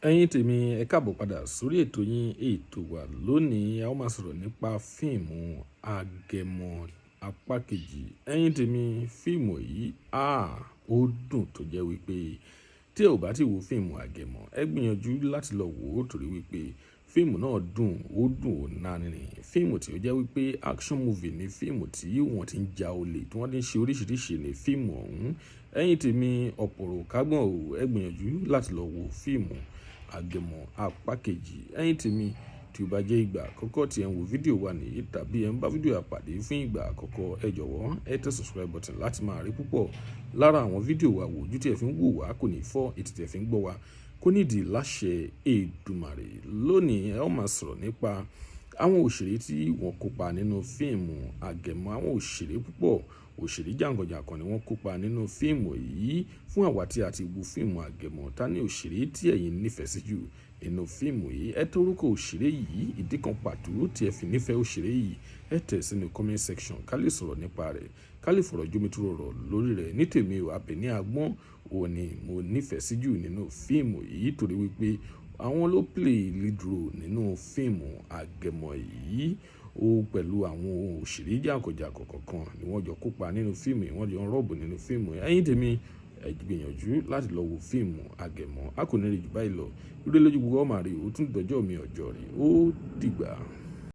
Ẹ̀yin tèmi ẹ káàbọ̀ padà sórí ètò yín ètò wa lónìí a ó máa sọ̀rọ̀ nípa fíìmù Agẹmọ apá kejì. Ẹ̀yin tèmi fíìmù yìí ó dùn tó jẹ́ wípé tí ẹ ò bá ti wo fíìmù Agẹmọ ẹ gbìyànjú láti lọ wò ó torí wípé fíìmù náà dùn ó náni. Fíìmù tí ó jẹ́ wípé action movie ni fíìmù tí wọ́n ti ń ja olè tí wọ́n ti ń ṣe oríṣiríṣi ní fíìmù ọ̀hún. Ẹ̀yin tèmi ọ̀pọ̀rọ̀ kágbọ̀n ò ẹ gbìyànjú láti lọ wo fíìmù Agẹmọ apá kejì. Ẹ̀yin tèmi tí ó bá jẹ́ ìgbà àkọ́kọ́ tí ẹ ń wo fídíò wa nìyí tàbí ẹ ń bá fídíò àpàdé fún ìgbà àkọ́kọ́ ẹ jọ̀wọ́ ẹ tẹ subscribe button láti máa rí púpọ̀ lára àwọn fídíò wa wò ojú tí ẹ fi ń wò wá kò ní fọ́ etí tí ẹ fi ń gbọ́ wa kò nídìí láṣẹ Èdùmàrè. Lónìí ẹ ó máa sọ̀rọ̀ nípa àwọn òṣèré tí wọ́n kópa nínú fíìmù Agẹmọ. Àwọn òṣèré púpọ̀ òṣèré jàǹkànjàǹkàn ni wọ́n kópa nínú fíìmù yìí. Fún àwa tí a ti wo fíìmù Agẹmọ ta ni òṣèré tí ẹ̀yin nífẹ̀ẹ́ sí jù nínú fíìmù yìí? Ẹ tẹ orúkọ òṣèré yìí ìdí kan pàtó tí ẹ fi nífẹ̀ẹ́ òṣèré yìí ẹ tẹ̀ sínú comment section ká lè sọ̀rọ̀ nípa rẹ̀ ká lè fọ̀rọ̀ jómitúrò rọ̀ lórí rẹ̀. Ní tèmi o Abeni Agbon òun ni mo nífẹ̀ẹ́ sí jù nínú fíìmù yìí torí wípé àwọn ló play lead role nínú fíìmù Agẹmọ yìí. Ó pẹ̀lú àwọn òṣèré jàǹkànjàǹkàn kọ̀ọ̀kan ni wọ́n jọ kópa nínú fíìmù yìí wọ́n jọ ń rọ́ọ̀bù nínú fíìmù yìí. Ẹ̀yin tèmi ẹ gbìyànjú láti lọ wo fíìmù Agẹmọ a kò ní rí jù báyìí lọ. Ire lójú gbogbo ọmọ àrè ó tún dọjọ́ mi ọjọ́ rẹ̀ ó dìgbà.